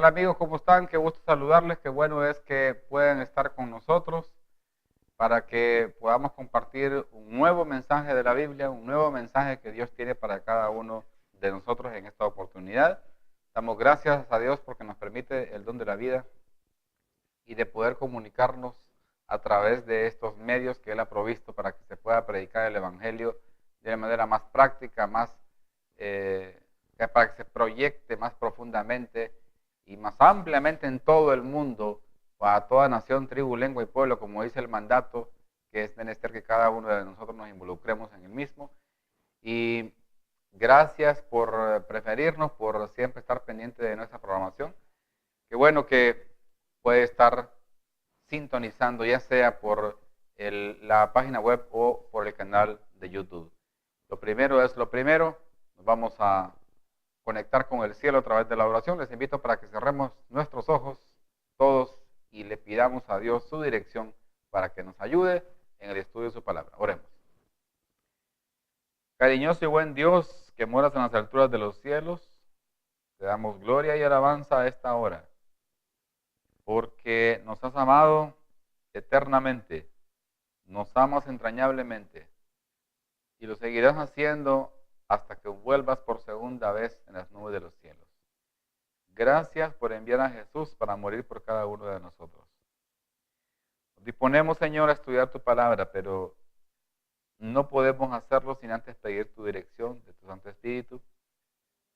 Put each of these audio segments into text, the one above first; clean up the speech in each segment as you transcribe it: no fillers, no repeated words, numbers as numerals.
Hola amigos, ¿cómo están? Qué gusto saludarles, qué bueno es que puedan estar con nosotros para que podamos compartir un nuevo mensaje de la Biblia, un nuevo mensaje que Dios tiene para cada uno de nosotros en esta oportunidad. Damos gracias a Dios porque nos permite el don de la vida y de poder comunicarnos a través de estos medios que Él ha provisto para que se pueda predicar el Evangelio de una manera más práctica, eh, para que se proyecte más profundamente y más ampliamente en todo el mundo, para toda nación, tribu, lengua y pueblo, como dice el mandato, que es menester que cada uno de nosotros nos involucremos en el mismo. Y gracias por preferirnos, por siempre estar pendiente de nuestra programación. Qué bueno que puede estar sintonizando, ya sea por la página web o por el canal de YouTube. Lo primero es lo primero. Nos vamos a conectar con el cielo a través de la oración. Les invito para que cerremos nuestros ojos todos y le pidamos a Dios su dirección para que nos ayude en el estudio de su palabra. Oremos. Cariñoso y buen Dios que moras en las alturas de los cielos, te damos gloria y alabanza a esta hora, porque nos has amado eternamente, nos amas entrañablemente y lo seguirás haciendo hasta que vuelvas por segunda vez en las nubes de los cielos. Gracias por enviar a Jesús para morir por cada uno de nosotros. Nos disponemos, Señor, a estudiar tu palabra, pero no podemos hacerlo sin antes pedir tu dirección de tu Santo Espíritu,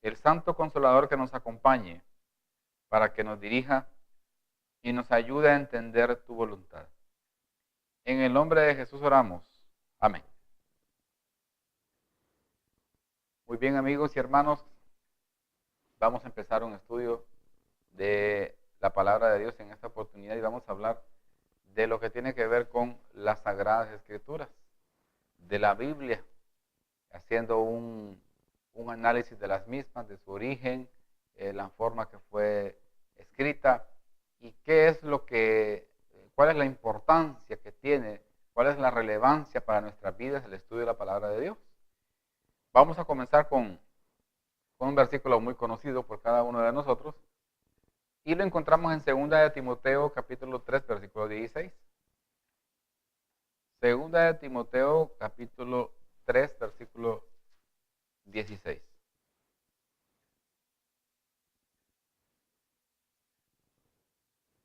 el Santo Consolador que nos acompañe para que nos dirija y nos ayude a entender tu voluntad. En el nombre de Jesús oramos. Amén. Muy bien, amigos y hermanos, vamos a empezar un estudio de la palabra de Dios en esta oportunidad y vamos a hablar de lo que tiene que ver con las Sagradas Escrituras, de la Biblia, haciendo un análisis de las mismas, de su origen, la forma que fue escrita y cuál es la importancia que tiene, cuál es la relevancia para nuestras vidas el estudio de la palabra de Dios. Vamos a comenzar con un versículo muy conocido por cada uno de nosotros y lo encontramos en 2 de Timoteo capítulo 3 versículo 16. 2 de Timoteo capítulo 3 versículo 16.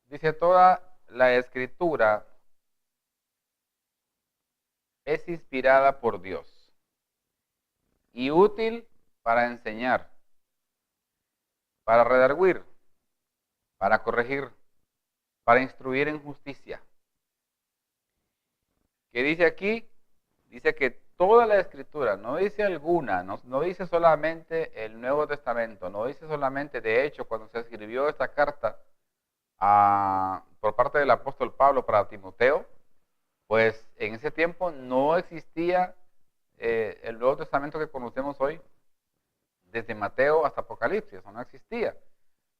Dice: toda la escritura es inspirada por Dios y útil para enseñar, para redarguir, para corregir, para instruir en justicia. ¿Qué dice aquí? Dice que toda la escritura, no dice alguna, no dice solamente el Nuevo Testamento, no dice solamente, de hecho, cuando se escribió esta carta por parte del apóstol Pablo para Timoteo, pues en ese tiempo no existía el Nuevo Testamento que conocemos hoy, desde Mateo hasta Apocalipsis, eso no existía.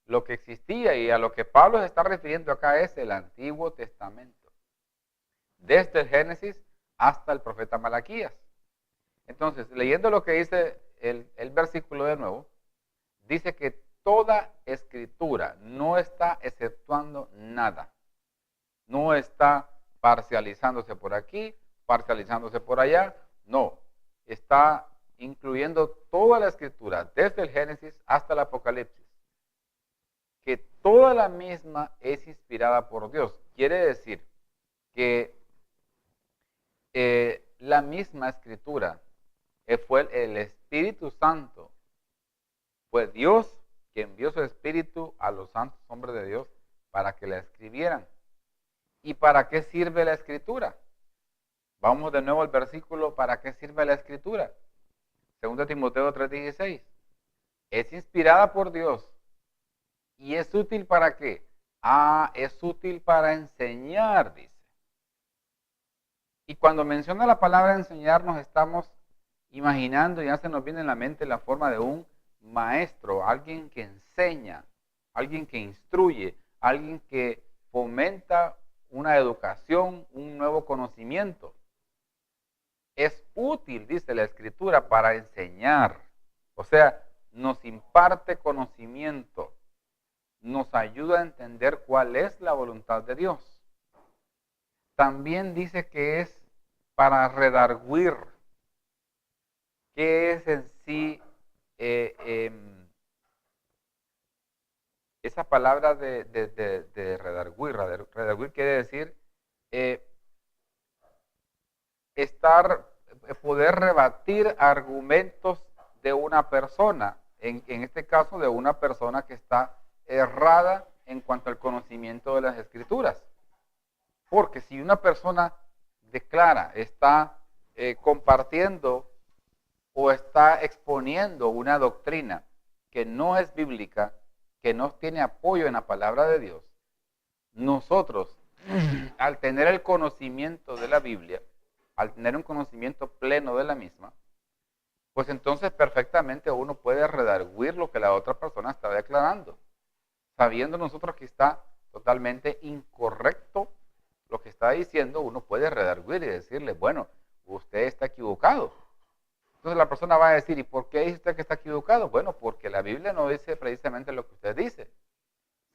Lo que existía y a lo que Pablo se está refiriendo acá es el Antiguo Testamento, desde el Génesis hasta el profeta Malaquías. Entonces, leyendo lo que dice el versículo de nuevo, dice que toda escritura no está exceptuando nada, no está parcializándose por aquí, parcializándose por allá, no, está incluyendo toda la escritura, desde el Génesis hasta el Apocalipsis, que toda la misma es inspirada por Dios. Quiere decir que la misma escritura fue el Espíritu Santo, fue Dios que envió su Espíritu a los santos hombres de Dios para que la escribieran. ¿Y para qué sirve la escritura? Vamos de nuevo al versículo, ¿para qué sirve la escritura? 2 Timoteo 3:16. Es inspirada por Dios. ¿Y es útil para qué? Es útil para enseñar, dice. Y cuando menciona la palabra enseñar, nos estamos imaginando, ya se nos viene en la mente la forma de un maestro, alguien que enseña, alguien que instruye, alguien que fomenta una educación, un nuevo conocimiento. Es útil, dice la Escritura, para enseñar. O sea, nos imparte conocimiento, nos ayuda a entender cuál es la voluntad de Dios. También dice que es para redarguir. ¿Qué es en sí esa palabra de redarguir? Redarguir quiere decir poder rebatir argumentos de una persona, en este caso de una persona que está errada en cuanto al conocimiento de las Escrituras. Porque si una persona declara, está compartiendo o está exponiendo una doctrina que no es bíblica, que no tiene apoyo en la palabra de Dios, nosotros, al tener el conocimiento de la Biblia, al tener un conocimiento pleno de la misma, pues entonces perfectamente uno puede redarguir lo que la otra persona está declarando, sabiendo nosotros que está totalmente incorrecto lo que está diciendo. Uno puede redarguir y decirle, bueno, usted está equivocado. Entonces la persona va a decir, ¿y por qué dice usted que está equivocado? Bueno, porque la Biblia no dice precisamente lo que usted dice,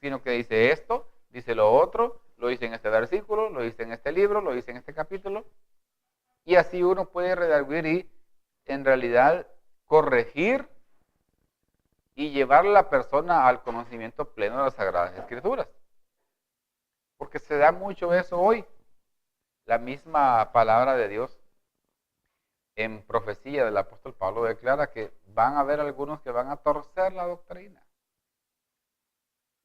sino que dice esto, dice lo otro, lo dice en este versículo, lo dice en este libro, lo dice en este capítulo. Y así uno puede redarguir y en realidad corregir y llevar a la persona al conocimiento pleno de las Sagradas Escrituras. Porque se da mucho eso hoy. La misma palabra de Dios en profecía del apóstol Pablo declara que van a haber algunos que van a torcer la doctrina.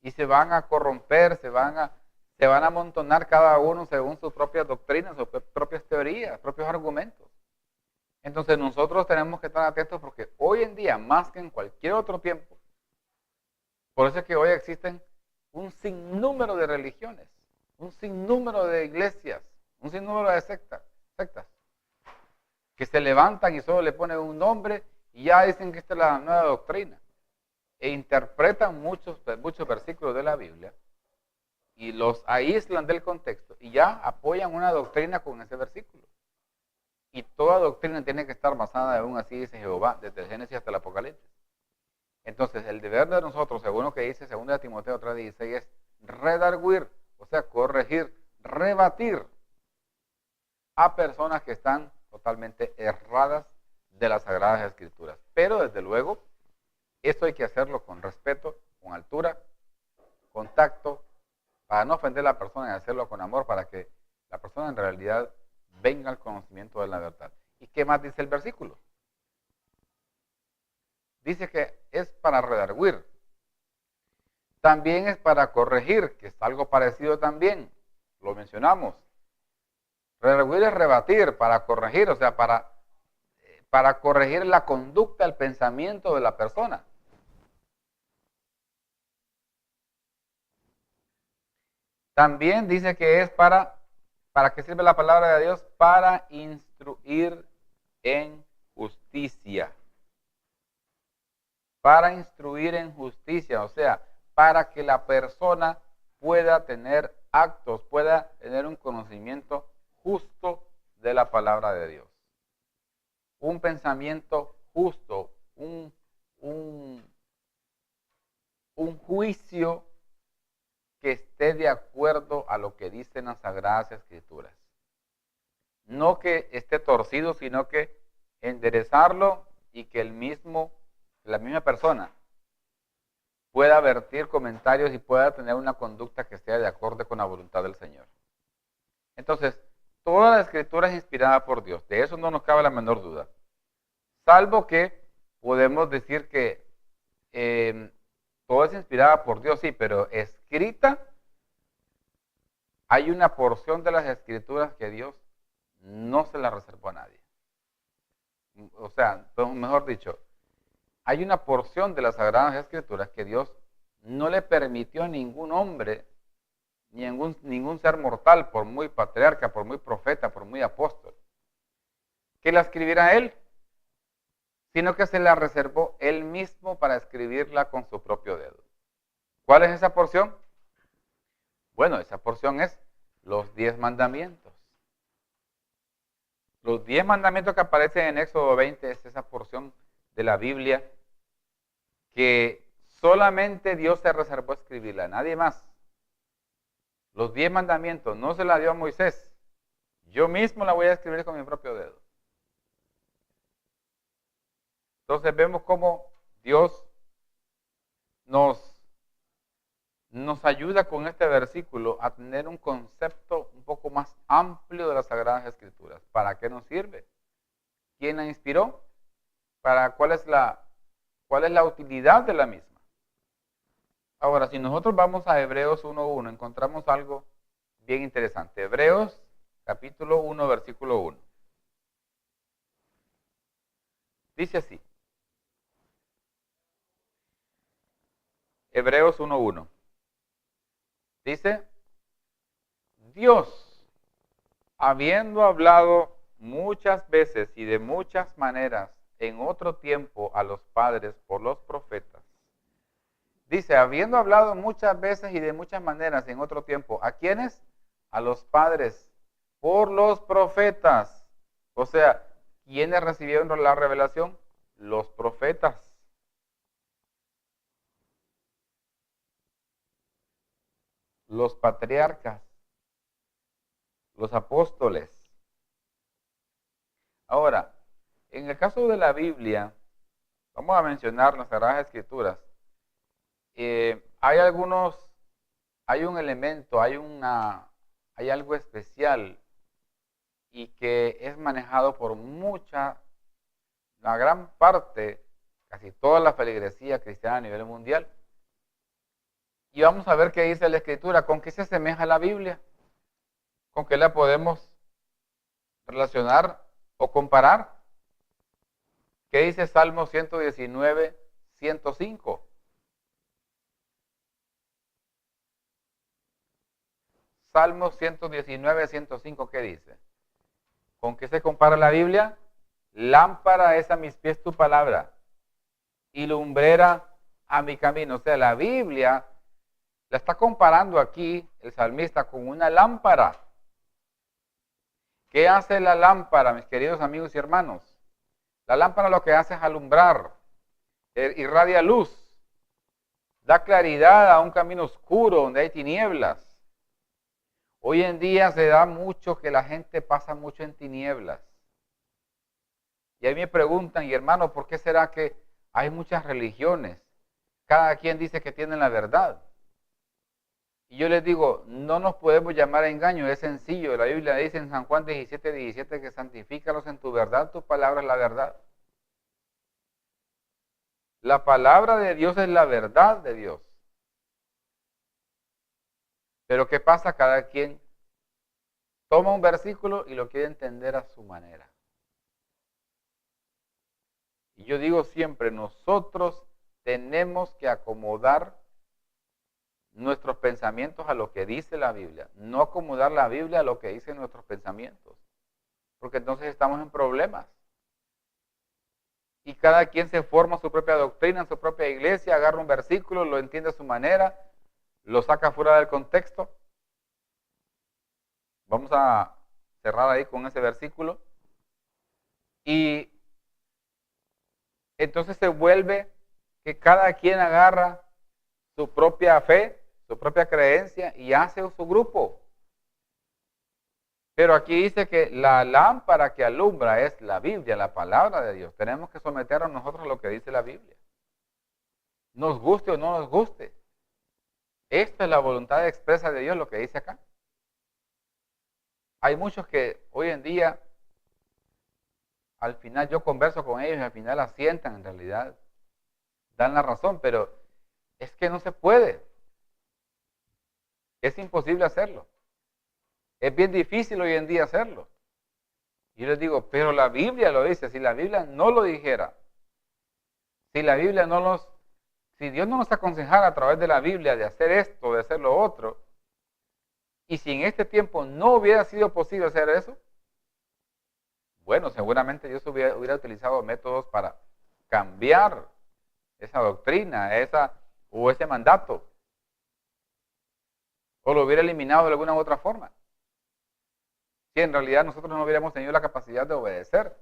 Y se van a corromper, se van a amontonar cada uno según sus propias doctrinas, sus propias teorías, propios argumentos. Entonces nosotros tenemos que estar atentos porque hoy en día, más que en cualquier otro tiempo, por eso es que hoy existen un sinnúmero de religiones, un sinnúmero de iglesias, un sinnúmero de sectas, que se levantan y solo le ponen un nombre y ya dicen que esta es la nueva doctrina. E interpretan muchos versículos de la Biblia y los aíslan del contexto y ya apoyan una doctrina con ese versículo. Y toda doctrina tiene que estar basada, aún así dice Jehová, desde el Génesis hasta el Apocalipsis. Entonces, el deber de nosotros, según lo que dice 2 Timoteo 3:16, es redarguir, o sea, corregir, rebatir a personas que están totalmente erradas de las Sagradas Escrituras. Pero, desde luego, esto hay que hacerlo con respeto, con altura, con tacto, para no ofender a la persona y hacerlo con amor, para que la persona en realidad venga al conocimiento de la verdad. ¿Y qué más dice el versículo? Dice que es para redarguir. También es para corregir, que es algo parecido también. Lo mencionamos. Redarguir es rebatir, para corregir, o sea, para corregir la conducta, el pensamiento de la persona. También dice que es ¿para qué sirve la palabra de Dios? Para instruir en justicia. Para instruir en justicia, o sea, para que la persona pueda tener actos, pueda tener un conocimiento justo de la palabra de Dios. Un pensamiento justo, un juicio que esté de acuerdo a lo que dicen las Sagradas Escrituras. No que esté torcido, sino que enderezarlo y que la misma persona pueda vertir comentarios y pueda tener una conducta que esté de acuerdo con la voluntad del Señor. Entonces, toda la Escritura es inspirada por Dios, de eso no nos cabe la menor duda. Salvo que podemos decir que todo es inspirada por Dios, sí, pero escrita, hay una porción de las Escrituras que Dios no se la reservó a nadie. O sea, mejor dicho, hay una porción de las Sagradas Escrituras que Dios no le permitió a ningún hombre, ni a ningún ser mortal, por muy patriarca, por muy profeta, por muy apóstol, que la escribiera él, sino que se la reservó él mismo para escribirla con su propio dedo. ¿Cuál es esa porción? Bueno, esa porción es los 10 mandamientos. Los 10 mandamientos que aparecen en Éxodo 20 es esa porción de la Biblia que solamente Dios se reservó a escribirla, nadie más. Los 10 mandamientos no se la dio a Moisés. Yo mismo la voy a escribir con mi propio dedo. Entonces vemos cómo Dios nos ayuda con este versículo a tener un concepto un poco más amplio de las Sagradas Escrituras. ¿Para qué nos sirve? ¿Quién la inspiró? ¿Cuál es la utilidad de la misma? Ahora, si nosotros vamos a Hebreos 1.1, encontramos algo bien interesante. Hebreos capítulo 1, versículo 1. Dice así. Hebreos 1.1. Dice, Dios, habiendo hablado muchas veces y de muchas maneras en otro tiempo a los padres por los profetas. Dice, habiendo hablado muchas veces y de muchas maneras en otro tiempo, ¿a quiénes? A los padres por los profetas. O sea, ¿quiénes recibieron la revelación? Los profetas. Los patriarcas. Los apóstoles. Ahora, en el caso de la Biblia, vamos a mencionar las Sagradas Escrituras. Hay un elemento, hay algo especial y que es manejado por la gran parte, casi toda la feligresía cristiana a nivel mundial. Y vamos a ver qué dice la Escritura, con qué se asemeja la Biblia, con qué la podemos relacionar o comparar. ¿Qué dice Salmo 119, 105? Salmo 119, 105, ¿qué dice? ¿Con qué se compara la Biblia? Lámpara es a mis pies tu palabra y lumbrera a mi camino. O sea, la Biblia la está comparando aquí el salmista con una lámpara. ¿Qué hace la lámpara, mis queridos amigos y hermanos? La lámpara lo que hace es alumbrar, irradia luz, da claridad a un camino oscuro donde hay tinieblas. Hoy en día se da mucho que la gente pasa mucho en tinieblas. Y ahí me preguntan, y hermano, ¿por qué será que hay muchas religiones? Cada quien dice que tiene la verdad. Y yo les digo, no nos podemos llamar a engaño, es sencillo. La Biblia dice en San Juan 17, 17 que santifícalos en tu verdad, tu palabra es la verdad. La palabra de Dios es la verdad de Dios. Pero ¿qué pasa? Cada quien toma un versículo y lo quiere entender a su manera. Y yo digo siempre, nosotros tenemos que acomodar nuestros pensamientos a lo que dice la Biblia, no acomodar la Biblia a lo que dicen nuestros pensamientos, porque entonces estamos en problemas. Y cada quien se forma su propia doctrina, su propia iglesia, agarra un versículo, lo entiende a su manera, lo saca fuera del contexto. Vamos a cerrar ahí con ese versículo. Y entonces se vuelve que cada quien agarra su propia fe, su propia creencia y hace su grupo. Pero aquí dice que la lámpara que alumbra es la Biblia, la palabra de Dios. Tenemos que someternos nosotros a lo que dice la Biblia. Nos guste o no nos guste. Esta es la voluntad expresa de Dios, lo que dice acá. Hay muchos que hoy en día, al final yo converso con ellos y al final asientan en realidad. Dan la razón, pero es que no se puede. Es imposible hacerlo. Es bien difícil hoy en día hacerlo. Y yo les digo, pero la Biblia lo dice. Si la Biblia no lo dijera, si la Biblia si Dios no nos aconsejara a través de la Biblia de hacer esto, de hacer lo otro, y si en este tiempo no hubiera sido posible hacer eso, bueno, seguramente Dios hubiera utilizado métodos para cambiar esa doctrina, o ese mandato, o lo hubiera eliminado de alguna u otra forma. Si en realidad nosotros no hubiéramos tenido la capacidad de obedecer,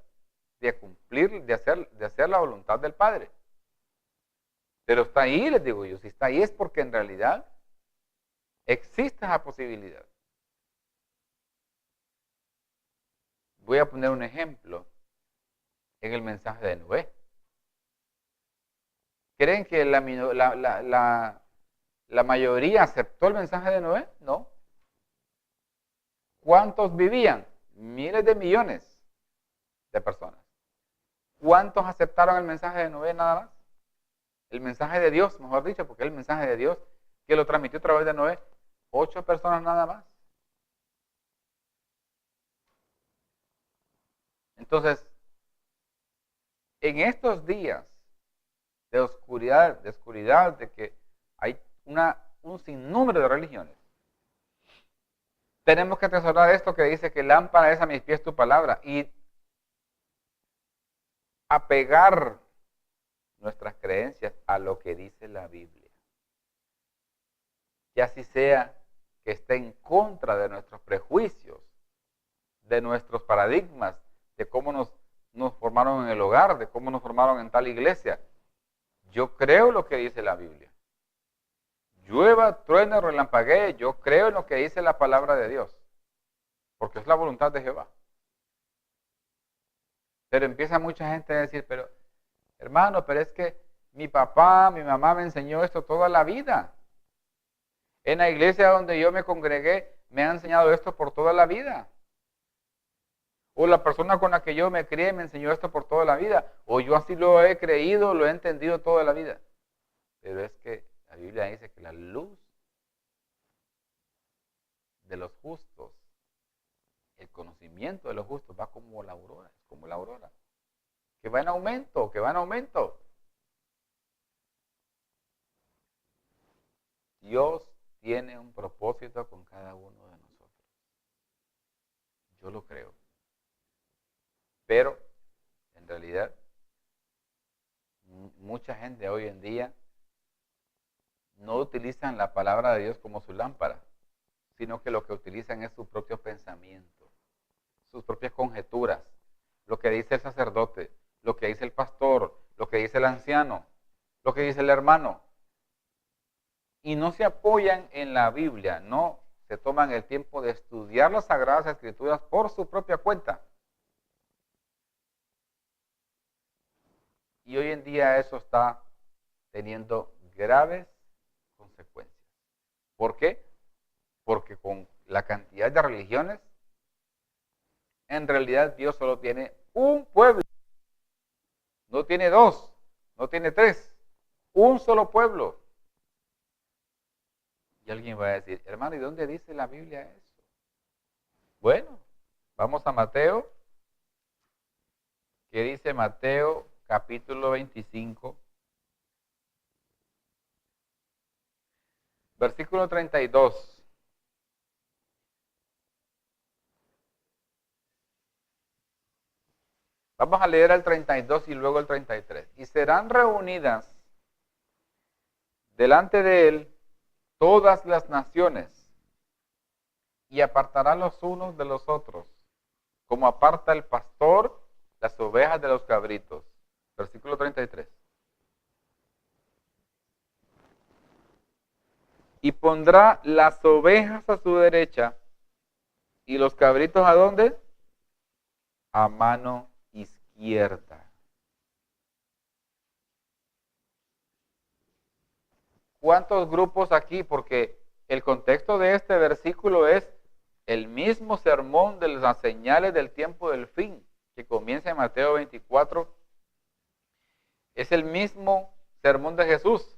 de cumplir, de hacer la voluntad del Padre. Pero está ahí, les digo yo. Si está ahí es porque en realidad existe esa posibilidad. Voy a poner un ejemplo en el mensaje de Noé. ¿Creen que la mayoría aceptó el mensaje de Noé? No. ¿Cuántos vivían? Miles de millones de personas. ¿Cuántos aceptaron el mensaje de Noé nada más? El mensaje de Dios, mejor dicho, porque es el mensaje de Dios que lo transmitió a través de Noé. 8 personas nada más. Entonces, en estos días de oscuridad, de que hay un sinnúmero de religiones, tenemos que atesorar esto que dice que lámpara es a mis pies tu palabra y apegar nuestras creencias a lo que dice la Biblia. Y así sea que esté en contra de nuestros prejuicios, de nuestros paradigmas, de cómo nos formaron en el hogar, de cómo nos formaron en tal iglesia. Yo creo lo que dice la Biblia. Llueva, truene, relampaguee, yo creo en lo que dice la palabra de Dios, porque es la voluntad de Jehová. Pero empieza mucha gente a decir, pero hermano, pero es que mi papá, mi mamá me enseñó esto toda la vida. En la iglesia donde yo me congregué, me han enseñado esto por toda la vida. O la persona con la que yo me crié me enseñó esto por toda la vida. O yo así lo he creído, lo he entendido toda la vida. Pero es que la Biblia dice que la luz de los justos, el conocimiento de los justos va como la aurora, como la aurora. Que va en aumento, que va en aumento. Dios tiene un propósito con cada uno de nosotros. Yo lo creo. Pero, en realidad, mucha gente hoy en día no utilizan la palabra de Dios como su lámpara, sino que lo que utilizan es su propio pensamiento, sus propias conjeturas, lo que dice el sacerdote, lo que dice el pastor, lo que dice el anciano, lo que dice el hermano. Y no se apoyan en la Biblia, no se toman el tiempo de estudiar las Sagradas Escrituras por su propia cuenta. Y hoy en día eso está teniendo graves consecuencias. ¿Por qué? Porque con la cantidad de religiones, en realidad Dios solo tiene un pueblo. No tiene 2, no tiene 3, un solo pueblo. Y alguien va a decir, hermano, ¿y dónde dice la Biblia eso? Bueno, vamos a Mateo. ¿Qué dice Mateo capítulo 25? Versículo 32. Vamos a leer el 32 y luego el 33. Y serán reunidas delante de él todas las naciones y apartará los unos de los otros, como aparta el pastor las ovejas de los cabritos. Versículo 33. Y pondrá las ovejas a su derecha y los cabritos ¿a dónde? A mano izquierda. ¿Cuántos grupos aquí? Porque el contexto de este versículo es el mismo sermón de las señales del tiempo del fin, que comienza en Mateo 24. Es el mismo sermón de Jesús.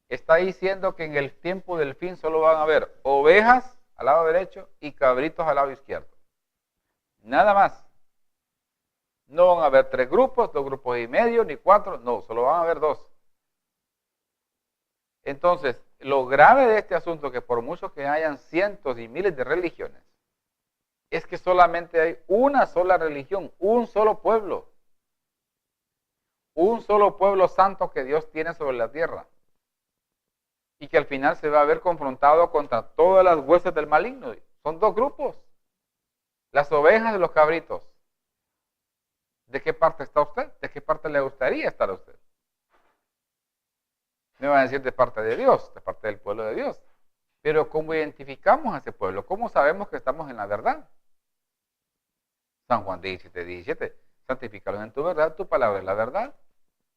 Está diciendo que en el tiempo del fin solo van a haber ovejas al lado derecho y cabritos al lado izquierdo. Nada más. No van a haber 3 grupos, 2 grupos y medio, ni 4, no, solo van a haber 2. Entonces, lo grave de este asunto, que por mucho que hayan cientos y miles de religiones, es que solamente hay una sola religión, un solo pueblo santo que Dios tiene sobre la tierra. Y que al final se va a ver confrontado contra todas las huestes del maligno. Son 2 grupos. Las ovejas y los cabritos. ¿De qué parte está usted? ¿De qué parte le gustaría estar a usted? Me van a decir de parte de Dios, de parte del pueblo de Dios. Pero ¿cómo identificamos a ese pueblo? ¿Cómo sabemos que estamos en la verdad? San Juan 17:17. Santifícalos en tu verdad, tu palabra es la verdad.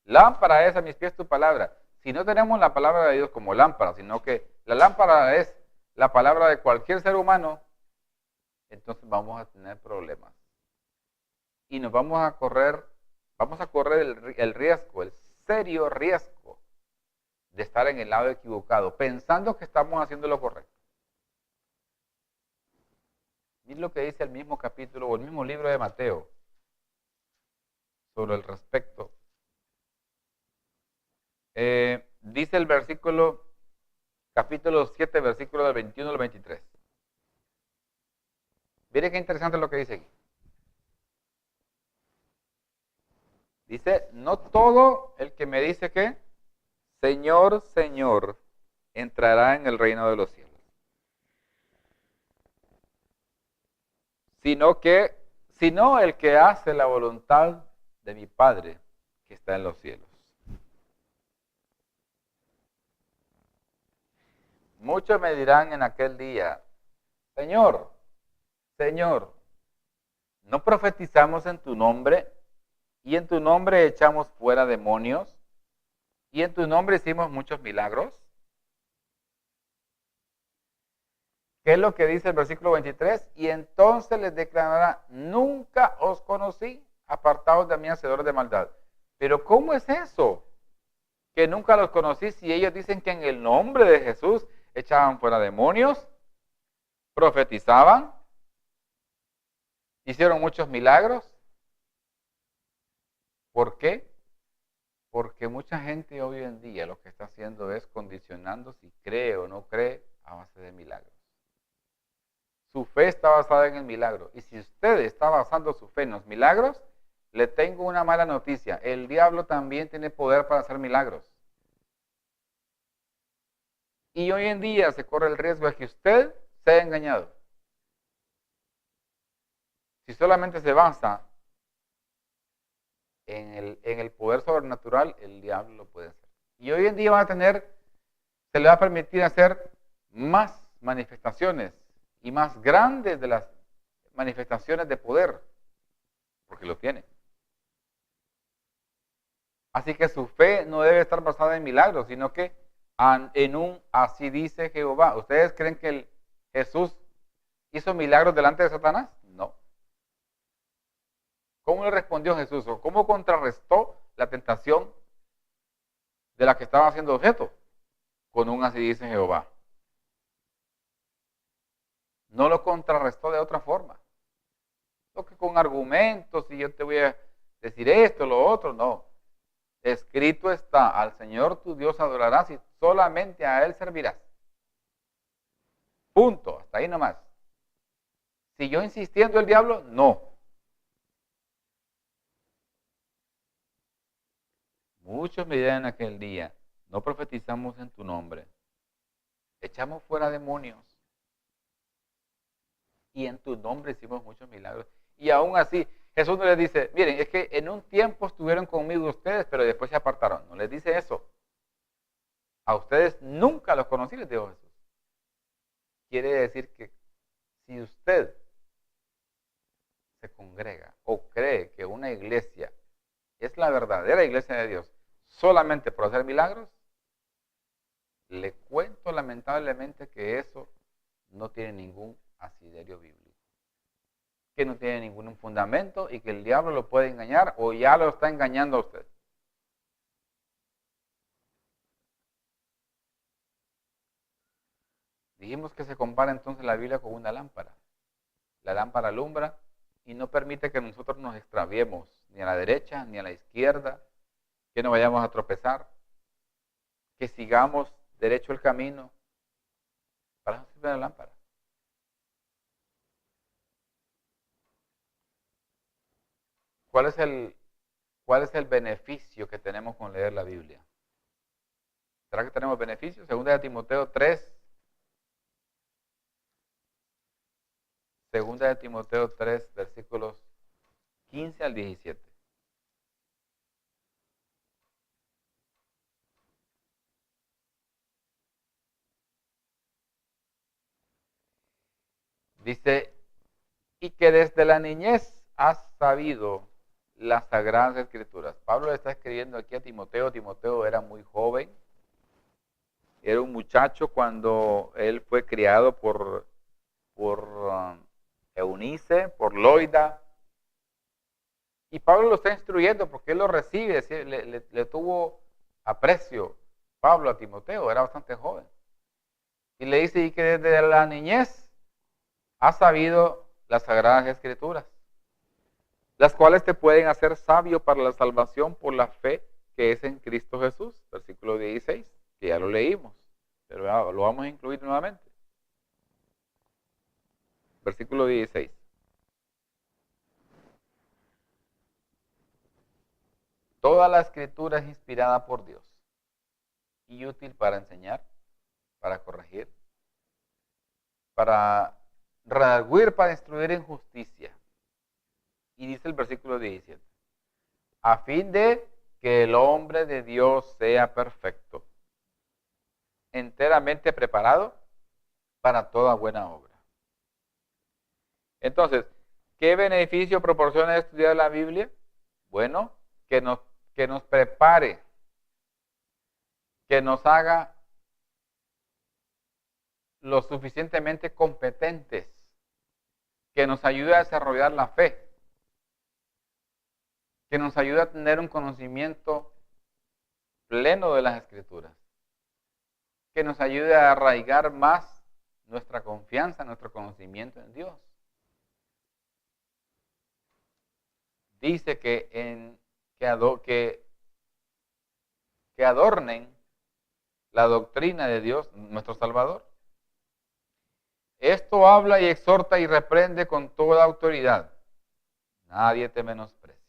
Lámpara es a mis pies tu palabra. Si no tenemos la palabra de Dios como lámpara, sino que la lámpara es la palabra de cualquier ser humano, entonces vamos a tener problemas. Y nos vamos a correr el riesgo, el serio riesgo de estar en el lado equivocado, pensando que estamos haciendo lo correcto. Miren lo que dice el mismo capítulo o el mismo libro de Mateo sobre el respecto. Dice el versículo, capítulo 7, versículo del 21 al 23. Miren qué interesante lo que dice aquí. Dice, no todo el que me dice que, Señor, Señor, entrará en el reino de los cielos, sino el que hace la voluntad de mi Padre que está en los cielos. Muchos me dirán en aquel día, Señor, Señor, ¿no profetizamos en tu nombre? Y en tu nombre echamos fuera demonios, y en tu nombre hicimos muchos milagros. ¿Qué es lo que dice el versículo 23? Y entonces les declarará, nunca os conocí, apartados de mí, hacedores de maldad. Pero ¿cómo es eso? Que nunca los conocí si ellos dicen que en el nombre de Jesús echaban fuera demonios, profetizaban, hicieron muchos milagros. ¿Por qué? Porque mucha gente hoy en día lo que está haciendo es condicionando si cree o no cree a base de milagros. Su fe está basada en el milagro. Y si usted está basando su fe en los milagros, le tengo una mala noticia. El diablo también tiene poder para hacer milagros. Y hoy en día se corre el riesgo de que usted sea engañado. Si solamente se basa en el poder sobrenatural, el diablo lo puede hacer. Y hoy en día se le va a permitir hacer más manifestaciones y más grandes de las manifestaciones de poder, porque lo tiene. Así que su fe no debe estar basada en milagros, sino que en un así dice Jehová. ¿Ustedes creen que Jesús hizo milagros delante de Satanás? No. ¿Cómo le respondió Jesús? ¿O cómo contrarrestó la tentación de la que estaba haciendo objeto? Con un así dice Jehová. No lo contrarrestó de otra forma. No que con argumentos y yo te voy a decir esto, lo otro, no. Escrito está, al Señor tu Dios adorarás y solamente a Él servirás. Punto, hasta ahí nomás. ¿Siguió insistiendo el diablo? No. Muchos me dirán en aquel día, no profetizamos en tu nombre, echamos fuera demonios y en tu nombre hicimos muchos milagros. Y aún así, Jesús no les dice, miren, es que en un tiempo estuvieron conmigo ustedes, pero después se apartaron. No les dice eso. A ustedes nunca los conocí, les dijo Jesús. Quiere decir que si usted se congrega o cree que una iglesia es la verdadera iglesia de Dios solamente por hacer milagros, le cuento lamentablemente que eso no tiene ningún asiderio bíblico, que no tiene ningún fundamento y que el diablo lo puede engañar o ya lo está engañando a usted. Dijimos que se compara entonces la Biblia con una lámpara. La lámpara alumbra y no permite que nosotros nos extraviemos ni a la derecha ni a la izquierda, que no vayamos a tropezar, que sigamos derecho el camino. Para eso sirve la lámpara. ¿Cuál es el beneficio que tenemos con leer la Biblia? ¿Será que tenemos beneficios? Segunda de Timoteo 3. Segunda de Timoteo 3, versículos 15 al 17. Dice, y que desde la niñez has sabido las Sagradas Escrituras. Pablo le está escribiendo aquí a Timoteo. Timoteo era muy joven. Era un muchacho cuando él fue criado por Eunice, por Loida. Y Pablo lo está instruyendo porque él lo recibe, le tuvo aprecio Pablo a Timoteo, era bastante joven. Y le dice, y que desde la niñez has sabido las Sagradas Escrituras, las cuales te pueden hacer sabio para la salvación por la fe que es en Cristo Jesús. Versículo 16, que ya lo leímos, pero lo vamos a incluir nuevamente. Versículo 16. Toda la Escritura es inspirada por Dios y útil para enseñar, para corregir, para redarguir, para instruir en justicia. Y dice el versículo 17, a fin de que el hombre de Dios sea perfecto, enteramente preparado para toda buena obra. Entonces, ¿qué beneficio proporciona estudiar la Biblia? Bueno, que nos prepare, que nos haga lo suficientemente competentes, que nos ayude a desarrollar la fe, que nos ayude a tener un conocimiento pleno de las Escrituras, que nos ayude a arraigar más nuestra confianza, nuestro conocimiento en Dios. Dice que adornen la doctrina de Dios, nuestro Salvador. Esto habla y exhorta y reprende con toda autoridad. Nadie te menosprecie.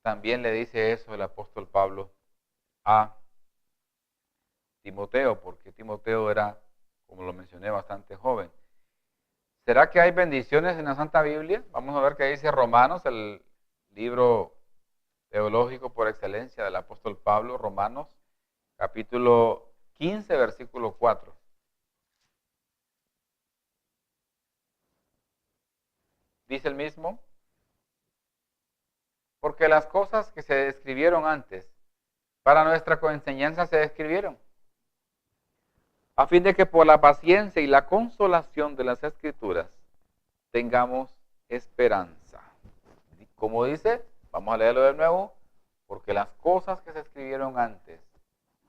También le dice eso el apóstol Pablo a Timoteo, porque Timoteo era, como lo mencioné, bastante joven. ¿Será que hay bendiciones en la Santa Biblia? Vamos a ver qué dice Romanos, el libro teológico por excelencia del apóstol Pablo, Romanos, capítulo 15, versículo 4. Dice el mismo, porque las cosas que se describieron antes, para nuestra enseñanza se describieron, a fin de que por la paciencia y la consolación de las Escrituras tengamos esperanza. Como dice, vamos a leerlo de nuevo, porque las cosas que se escribieron antes,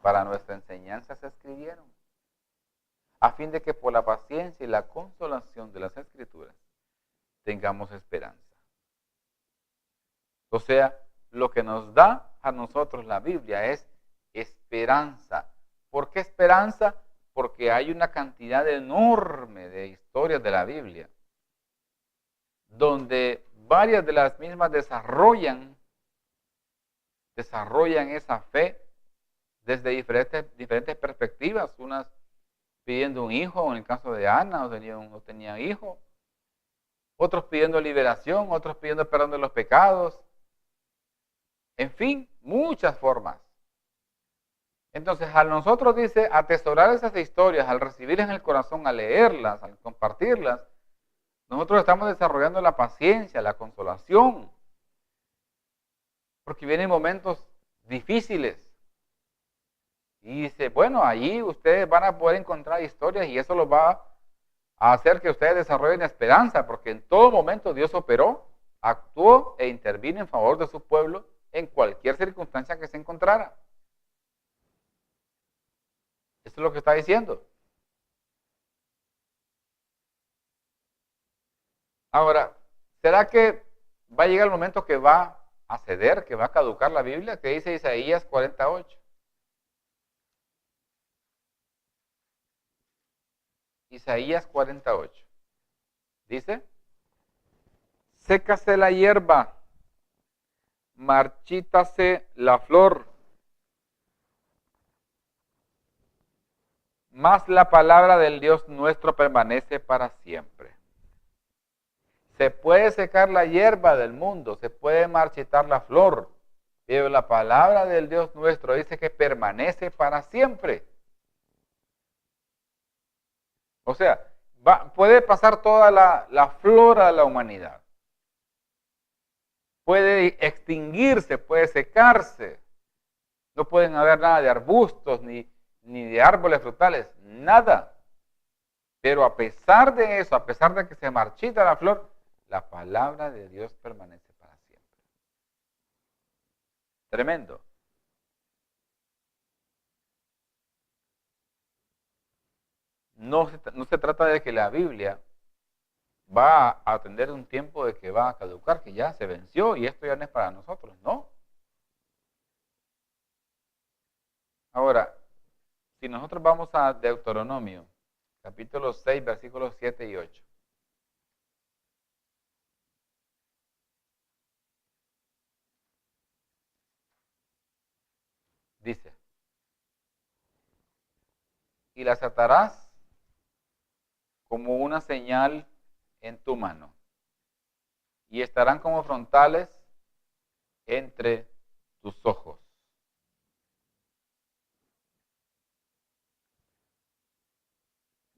para nuestra enseñanza se escribieron, a fin de que por la paciencia y la consolación de las Escrituras tengamos esperanza. O sea, lo que nos da a nosotros la Biblia es esperanza. ¿Por qué esperanza? Porque hay una cantidad enorme de historias de la Biblia, donde varias de las mismas desarrollan esa fe desde diferentes perspectivas, unas pidiendo un hijo, en el caso de Ana, no tenía hijo, otros pidiendo liberación, otros pidiendo perdón de los pecados, en fin, muchas formas. Entonces, al nosotros dice atesorar esas historias, al recibirlas en el corazón, al leerlas, al compartirlas, nosotros estamos desarrollando la paciencia, la consolación, porque vienen momentos difíciles. Y dice, bueno, allí ustedes van a poder encontrar historias y eso los va a hacer que ustedes desarrollen esperanza, porque en todo momento Dios operó, actuó e intervino en favor de su pueblo en cualquier circunstancia que se encontrara. Eso es lo que está diciendo. Ahora, ¿será que va a llegar el momento que va a ceder, que va a caducar la Biblia? ¿Qué dice Isaías 48? Isaías 48. Dice, sécase la hierba, marchítase la flor, mas la palabra del Dios nuestro permanece para siempre. Se puede secar la hierba del mundo, se puede marchitar la flor, pero la palabra del Dios nuestro dice que permanece para siempre. O sea, puede pasar toda la flora de la humanidad. Puede extinguirse, puede secarse. No pueden haber nada de arbustos ni de árboles frutales, nada. Pero a pesar de eso, a pesar de que se marchita la flor, la palabra de Dios permanece para siempre. Tremendo. No se trata de que la Biblia va a tener un tiempo de que va a caducar, que ya se venció y esto ya no es para nosotros, no. Ahora, si nosotros vamos a Deuteronomio, capítulo 6, versículos 7 y 8. Dice, y las atarás como una señal en tu mano, y estarán como frontales entre tus ojos.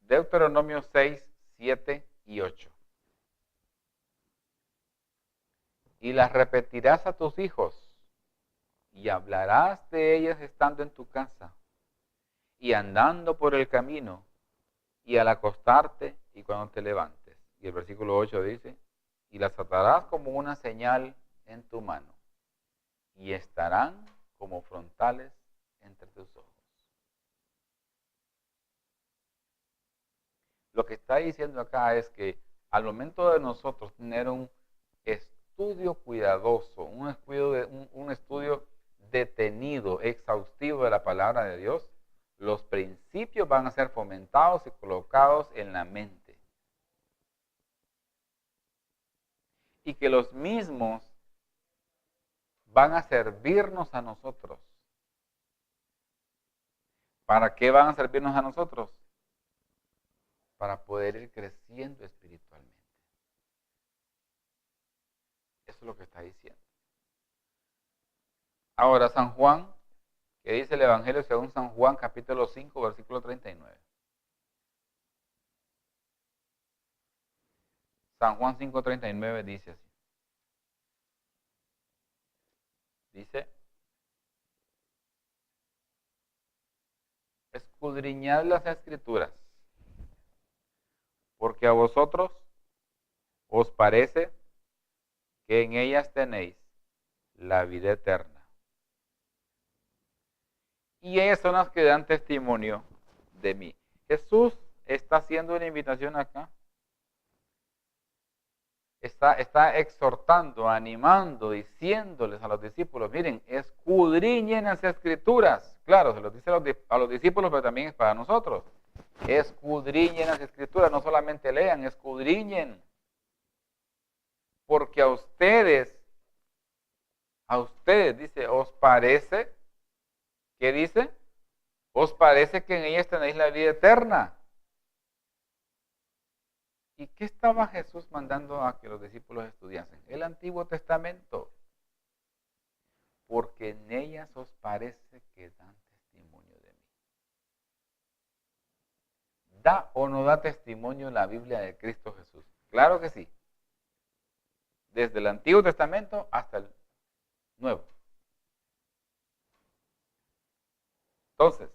Deuteronomio 6, 7 y 8. Y las repetirás a tus hijos, y hablarás de ellas estando en tu casa, y andando por el camino, y al acostarte y cuando te levantes. Y el versículo 8 dice, y las atarás como una señal en tu mano, y estarán como frontales entre tus ojos. Lo que está diciendo acá es que al momento de nosotros tener un estudio cuidadoso, un estudio detenido, exhaustivo de la palabra de Dios, los principios van a ser fomentados y colocados en la mente. Y que los mismos van a servirnos a nosotros. ¿Para qué van a servirnos a nosotros? Para poder ir creciendo espiritualmente. Eso es lo que está diciendo. Ahora, San Juan, que dice el Evangelio según San Juan, capítulo 5, versículo 39. San Juan 5:39 dice así. Dice, escudriñad las escrituras, porque a vosotros os parece que en ellas tenéis la vida eterna. Y ellas son las que dan testimonio de mí. Jesús está haciendo una invitación acá. Está exhortando, animando, diciéndoles a los discípulos, miren, escudriñen las escrituras. Claro, se los dice a los discípulos, pero también es para nosotros. Escudriñen las escrituras, no solamente lean, escudriñen. Porque a ustedes, dice, ¿os parece? ¿Qué dice? ¿Os parece que en ellas tenéis la vida eterna? ¿Y qué estaba Jesús mandando a que los discípulos estudiasen? El Antiguo Testamento. Porque en ellas os parece que dan testimonio de mí. ¿Da o no da testimonio la Biblia de Cristo Jesús? Claro que sí. Desde el Antiguo Testamento hasta el Nuevo. Entonces,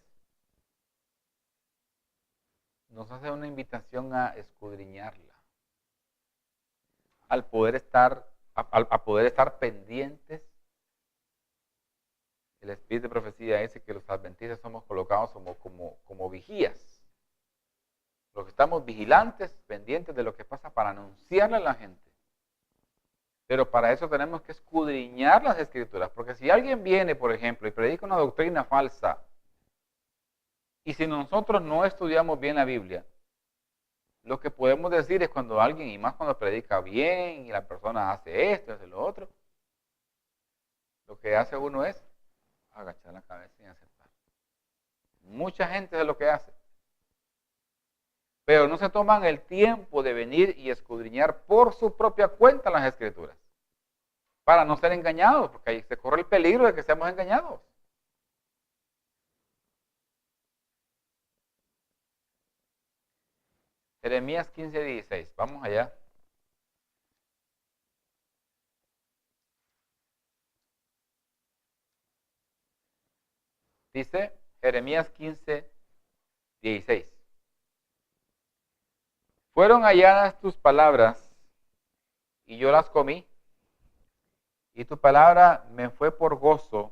nos hace una invitación a escudriñarla, al poder estar, a poder estar pendientes. El espíritu de profecía dice que los adventistas somos colocados como vigías. Los que estamos vigilantes, pendientes de lo que pasa para anunciarle a la gente. Pero para eso tenemos que escudriñar las escrituras, porque si alguien viene, por ejemplo, y predica una doctrina falsa, y si nosotros no estudiamos bien la Biblia, lo que podemos decir es cuando alguien, y más cuando predica bien, y la persona hace esto, hace lo otro, lo que hace uno es agachar la cabeza y aceptar. Mucha gente es lo que hace. Pero no se toman el tiempo de venir y escudriñar por su propia cuenta las escrituras, para no ser engañados, porque ahí se corre el peligro de que seamos engañados. Jeremías 15:16. Vamos allá. Dice Jeremías 15:16. Fueron halladas tus palabras y yo las comí, y tu palabra me fue por gozo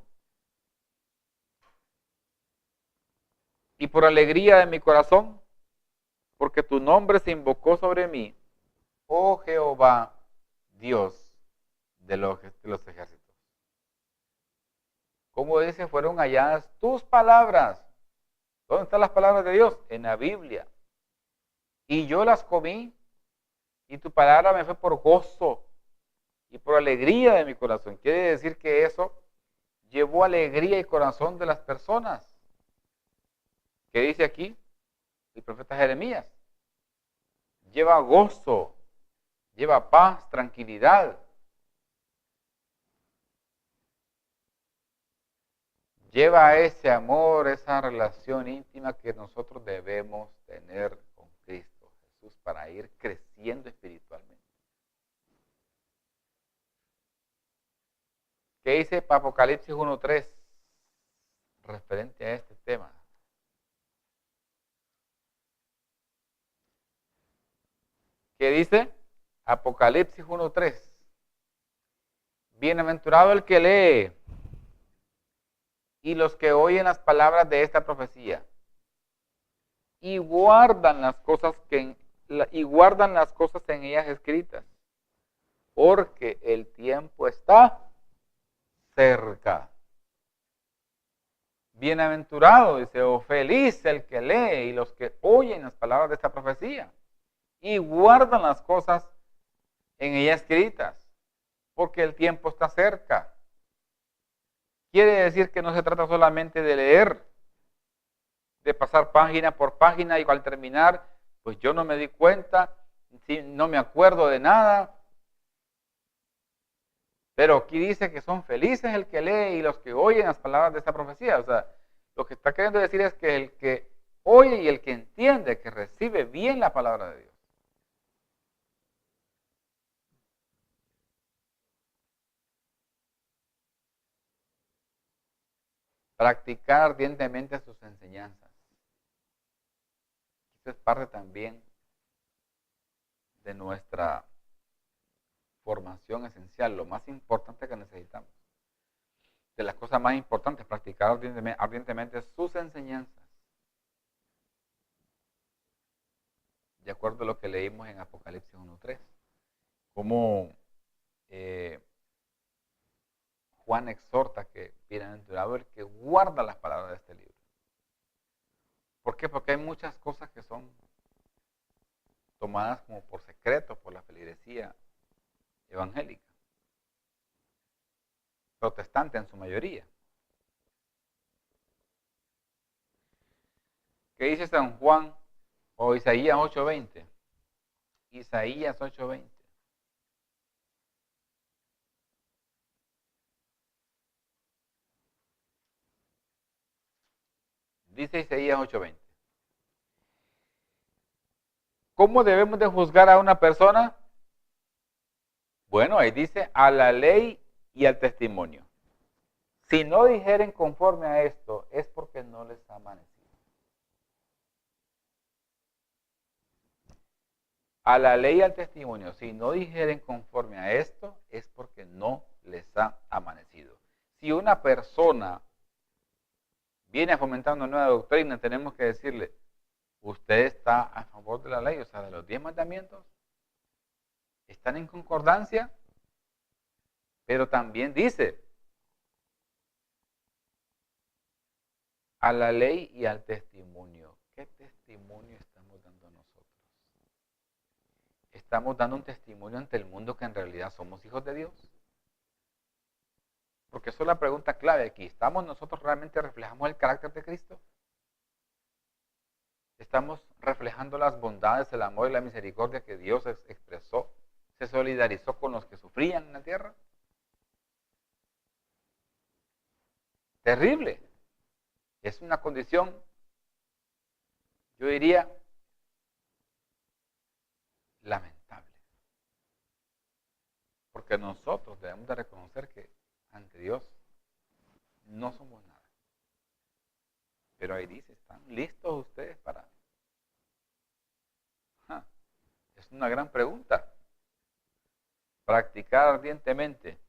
y por alegría de mi corazón, porque tu nombre se invocó sobre mí, oh Jehová, Dios de los ejércitos. Como dice, fueron halladas tus palabras. ¿Dónde están las palabras de Dios? En la Biblia. Y yo las comí, y tu palabra me fue por gozo y por alegría de mi corazón. Quiere decir que eso llevó alegría y corazón de las personas. ¿Qué dice aquí el profeta Jeremías? Lleva gozo, lleva paz, tranquilidad. Lleva ese amor, esa relación íntima que nosotros debemos tener con Cristo Jesús para ir creciendo espiritualmente. ¿Qué dice Apocalipsis 1:3 referente a este tema? ¿Qué dice? Apocalipsis 1:3. Bienaventurado el que lee y los que oyen las palabras de esta profecía y guardan las cosas en ellas escritas, porque el tiempo está cerca. Bienaventurado, dice, o feliz el que lee y los que oyen las palabras de esta profecía y guardan las cosas en ellas escritas, porque el tiempo está cerca. Quiere decir que no se trata solamente de leer, de pasar página por página y al terminar, pues yo no me di cuenta, no me acuerdo de nada. Pero aquí dice que son felices el que lee y los que oyen las palabras de esta profecía. O sea, lo que está queriendo decir es que el que oye y el que entiende, que recibe bien la palabra de Dios. Practicar ardientemente sus enseñanzas. Esto es parte también de nuestra formación esencial, lo más importante que necesitamos. De las cosas más importantes, practicar ardientemente sus enseñanzas. De acuerdo a lo que leímos en Apocalipsis 1:3. Como Juan exhorta que bienaventurado el que guarda las palabras de este libro. ¿Por qué? Porque hay muchas cosas que son tomadas como por secreto por la feligresía evangélica, protestante en su mayoría. ¿Qué dice San Juan o Isaías 8:20? Isaías 8:20. Dice Isaías 8:20. ¿Cómo debemos de juzgar a una persona? Bueno, ahí dice a la ley y al testimonio. Si no dijeren conforme a esto, es porque no les ha amanecido. A la ley y al testimonio, si no dijeren conforme a esto, es porque no les ha amanecido. Si una persona viene fomentando una nueva doctrina, tenemos que decirle, usted está a favor de la ley, o sea, de los 10 mandamientos, están en concordancia, pero también dice, a la ley y al testimonio. ¿Qué testimonio estamos dando nosotros? ¿Estamos dando un testimonio ante el mundo que en realidad somos hijos de Dios? Porque eso es la pregunta clave aquí. ¿Estamos nosotros realmente reflejamos el carácter de Cristo? ¿Estamos reflejando las bondades, el amor y la misericordia que Dios expresó, se solidarizó con los que sufrían en la tierra? Terrible. Es una condición, yo diría, lamentable. Porque nosotros debemos de reconocer que ante Dios no somos nada. Pero ahí dice, ¿están listos ustedes para? Es una gran pregunta. Practicar ardientemente.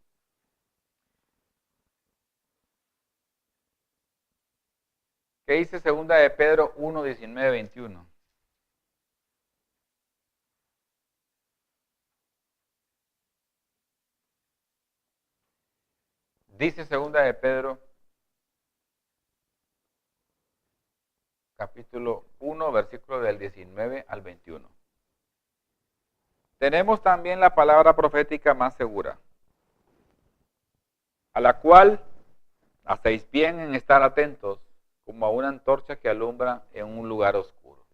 ¿Qué dice segunda de Pedro 1, 19, 21? Dice segunda de Pedro, capítulo 1, versículo del 19 al 21. Tenemos también la palabra profética más segura, a la cual hacéis bien en estar atentos, como a una antorcha que alumbra en un lugar oscuro.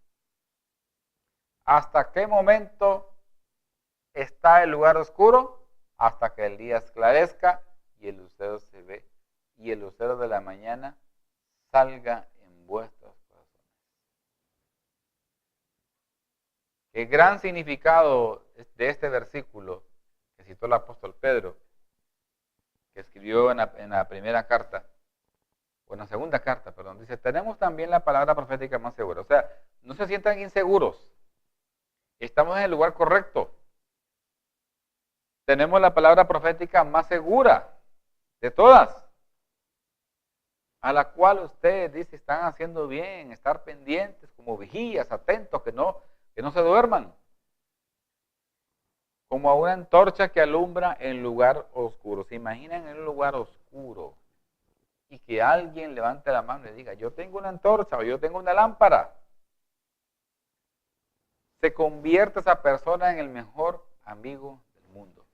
¿Hasta qué momento está el lugar oscuro? Hasta que el día esclarezca y el lucero se ve, y el lucero de la mañana salga en vuestros corazones. El gran significado de este versículo que citó el apóstol Pedro, que escribió en la primera carta, o en la segunda carta, perdón, dice, tenemos también la palabra profética más segura. O sea, no se sientan inseguros. Estamos en el lugar correcto. Tenemos la palabra profética más segura de todas, a la cual ustedes, dice, están haciendo bien, estar pendientes, como vigías, atentos, que no se duerman. Como a una antorcha que alumbra en lugar oscuro. ¿Se imaginan en un lugar oscuro? Y que alguien levante la mano y diga, yo tengo una antorcha o yo tengo una lámpara. Se convierte esa persona en el mejor amigo del mundo.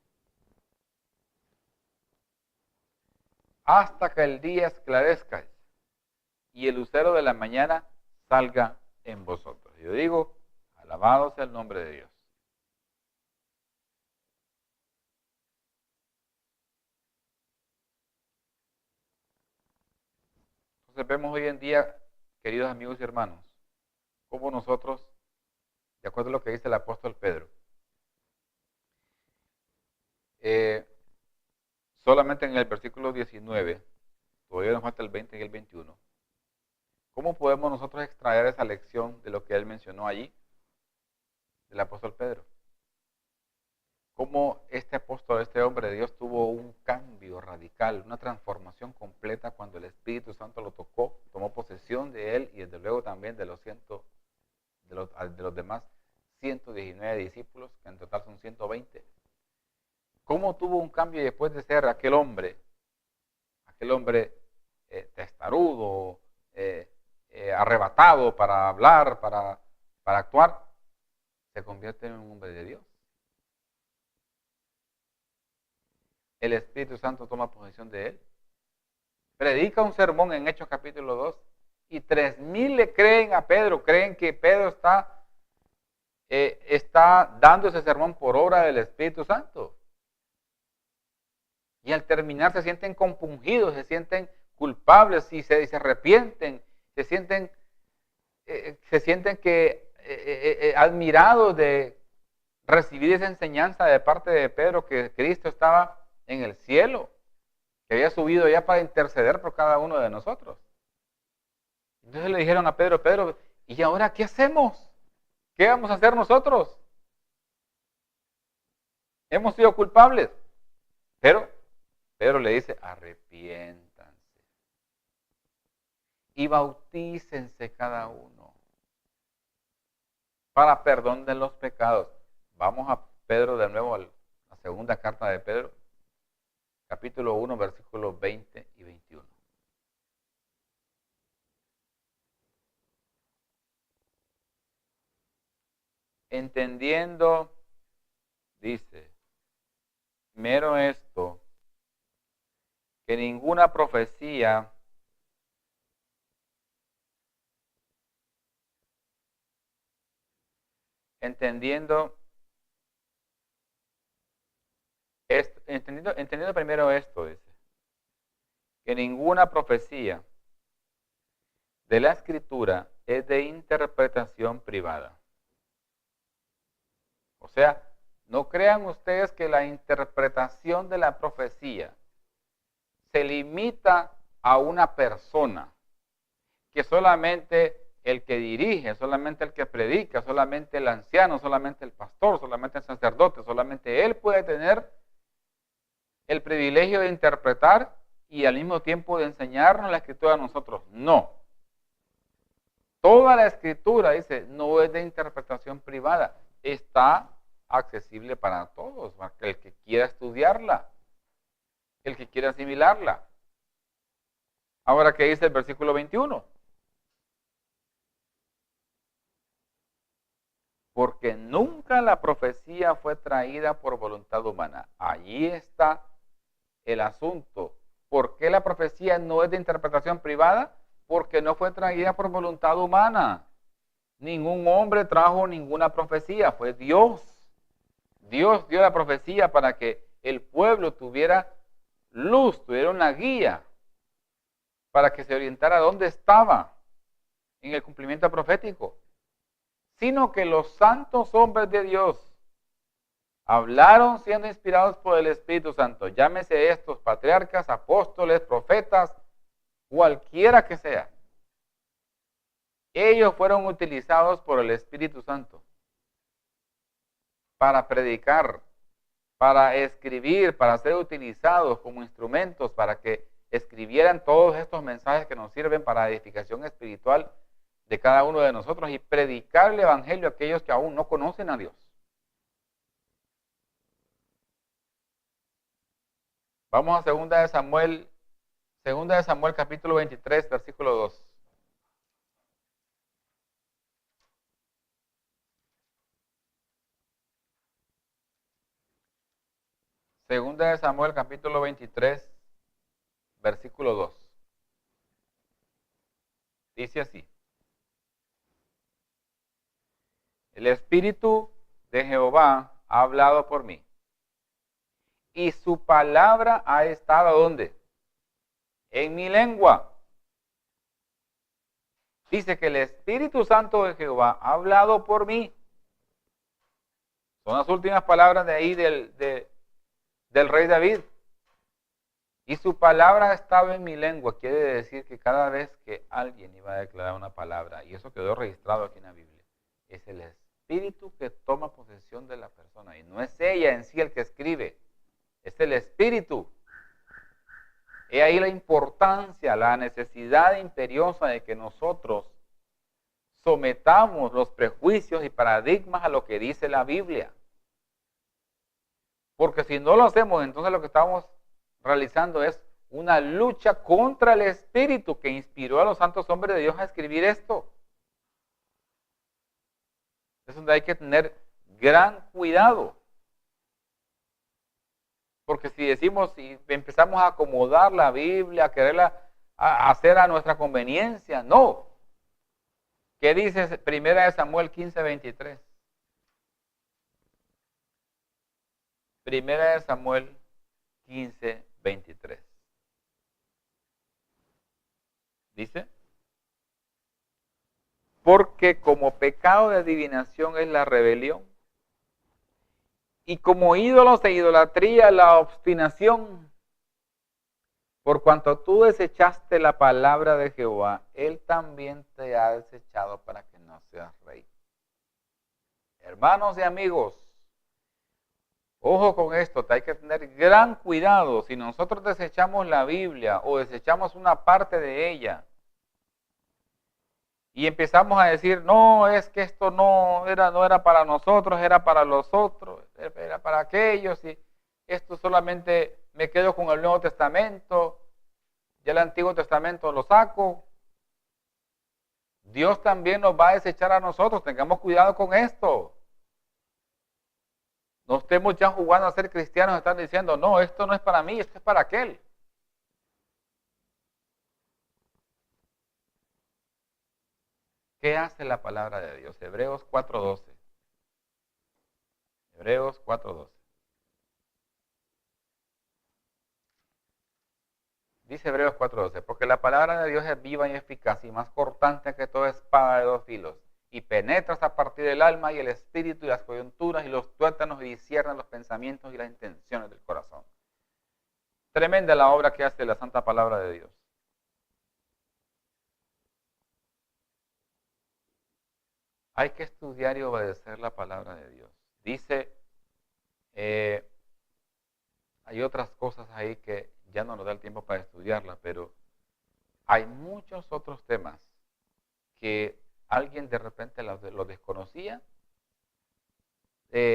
Hasta que el día esclarezca y el lucero de la mañana salga en vosotros. Yo digo, alabado sea el nombre de Dios. Entonces vemos hoy en día, queridos amigos y hermanos, cómo nosotros, de acuerdo a lo que dice el apóstol Pedro, solamente en el versículo 19, todavía nos falta el 20 y el 21, ¿cómo podemos nosotros extraer esa lección de lo que él mencionó allí, del apóstol Pedro? Cómo este apóstol, este hombre de Dios, tuvo un cambio radical, una transformación completa cuando el Espíritu Santo lo tocó, tomó posesión de él y desde luego también de los demás 119 discípulos, que en total son 120. ¿Cómo tuvo un cambio después de ser aquel hombre testarudo, arrebatado para hablar, para actuar? Se convierte en un hombre de Dios. El Espíritu Santo toma posesión de él. Predica un sermón en Hechos capítulo 2 y 3,000 le creen a Pedro, creen que Pedro está dando ese sermón por obra del Espíritu Santo. Y al terminar se sienten compungidos, se sienten culpables y se arrepienten, se sienten admirados de recibir esa enseñanza de parte de Pedro, que Cristo estaba en el cielo, que había subido ya para interceder por cada uno de nosotros. Entonces le dijeron a Pedro, Pedro, ¿y ahora qué hacemos? ¿Qué vamos a hacer nosotros? Hemos sido culpables. Pero Pedro le dice, arrepiéntanse y bautícense cada uno para perdón de los pecados. Vamos a Pedro de nuevo, a la segunda carta de Pedro, capítulo 1, versículos 20 y 21. Entendiendo, dice, mero esto, que ninguna profecía entendiendo primero esto, dice, que ninguna profecía de la Escritura es de interpretación privada. O sea, no crean ustedes que la interpretación de la profecía se limita a una persona, que solamente el que dirige, solamente el que predica, solamente el anciano, solamente el pastor, solamente el sacerdote, solamente él puede tener el privilegio de interpretar y al mismo tiempo de enseñarnos la escritura a nosotros. No. Toda la escritura, dice, no es de interpretación privada, está accesible para todos, para el que quiera estudiarla, el que quiera asimilarla. Ahora, ¿qué dice el versículo 21? Porque nunca la profecía fue traída por voluntad humana. Allí está el asunto. ¿Por qué la profecía no es de interpretación privada? Porque no fue traída por voluntad humana. Ningún hombre trajo ninguna profecía, fue Dios. Dios dio la profecía para que el pueblo tuviera luz, tuviera una guía, para que se orientara dónde estaba en el cumplimiento profético. Sino que los santos hombres de Dios hablaron siendo inspirados por el Espíritu Santo. Llámese estos patriarcas, apóstoles, profetas, cualquiera que sea. Ellos fueron utilizados por el Espíritu Santo para predicar, para escribir, para ser utilizados como instrumentos para que escribieran todos estos mensajes que nos sirven para edificación espiritual de cada uno de nosotros y predicar el evangelio a aquellos que aún no conocen a Dios. Vamos a 2 de Samuel capítulo 23, versículo 2. Segunda de Samuel capítulo 23, versículo 2. Dice así: el Espíritu de Jehová ha hablado por mí, y su palabra ha estado ¿dónde? En mi lengua. Dice que el Espíritu Santo de Jehová ha hablado por mí. Son las últimas palabras de ahí del rey David. Y su palabra estaba en mi lengua. Quiere decir que cada vez que alguien iba a declarar una palabra, y eso quedó registrado aquí en la Biblia, es el Espíritu que toma posesión de la persona. Y no es ella en sí el que escribe, es el Espíritu. He ahí la importancia, la necesidad imperiosa de que nosotros sometamos los prejuicios y paradigmas a lo que dice la Biblia. Porque si no lo hacemos, entonces lo que estamos realizando es una lucha contra el Espíritu que inspiró a los santos hombres de Dios a escribir esto. Es donde hay que tener gran cuidado. Porque si decimos, si empezamos a acomodar la Biblia, a quererla hacer a nuestra conveniencia, no. ¿Qué dice 1 Samuel 15, 23? 1 Samuel 15, 23. Dice: porque como pecado de adivinación es la rebelión, y como ídolos e idolatría la obstinación, por cuanto tú desechaste la palabra de Jehová, él también te ha desechado para que no seas rey. Hermanos y amigos, ojo con esto, hay que tener gran cuidado. Si nosotros desechamos la Biblia o desechamos una parte de ella y empezamos a decir, no, es que esto no era para nosotros, era para los otros, era para aquellos, y esto solamente me quedo con el Nuevo Testamento, ya el Antiguo Testamento lo saco. Dios también nos va a desechar a nosotros, tengamos cuidado con esto. No estemos ya jugando a ser cristianos, están diciendo, no, esto no es para mí, esto es para aquel. ¿Qué hace la palabra de Dios? Hebreos 4:12. Hebreos 4:12. Dice Hebreos 4:12, porque la palabra de Dios es viva y eficaz y más cortante que toda espada de dos filos, y penetra hasta partir del alma y el espíritu y las coyunturas y los tuétanos y discierne los pensamientos y las intenciones del corazón. Tremenda la obra que hace la santa palabra de Dios. Hay que estudiar y obedecer la palabra de Dios. Dice, hay otras cosas ahí que ya no nos da el tiempo para estudiarlas, pero hay muchos otros temas que alguien de repente lo desconocía,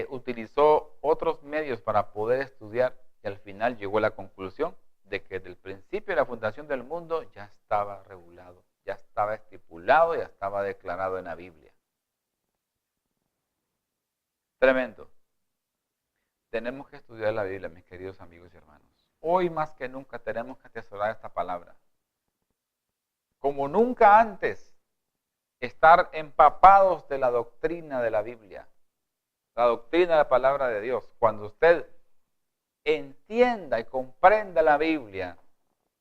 utilizó otros medios para poder estudiar y al final llegó a la conclusión de que desde el principio de la fundación del mundo ya estaba regulado, ya estaba estipulado, ya estaba declarado en la Biblia. Tremendo. Tenemos que estudiar la Biblia, mis queridos amigos y hermanos. Hoy más que nunca tenemos que atesorar esta palabra. Como nunca antes, estar empapados de la doctrina de la Biblia, la doctrina de la palabra de Dios. Cuando usted entienda y comprenda la Biblia,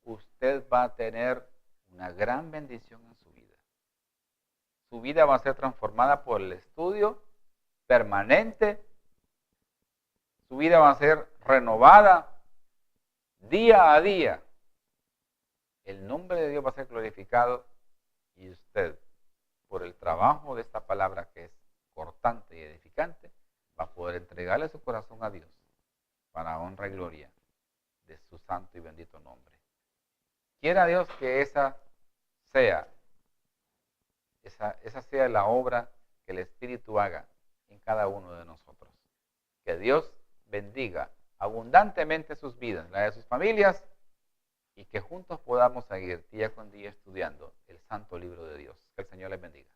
usted va a tener una gran bendición en su vida. Su vida va a ser transformada por el estudio permanente. Su vida va a ser renovada día a día. El nombre de Dios va a ser glorificado y usted, por el trabajo de esta palabra que es cortante y edificante, va a poder entregarle su corazón a Dios para honra y gloria de su santo y bendito nombre. Quiera Dios que esa sea la obra que el Espíritu haga en cada uno de nosotros. Que Dios bendiga abundantemente sus vidas, la de sus familias, y que juntos podamos seguir día con día estudiando el santo libro de Dios. Que el Señor les bendiga.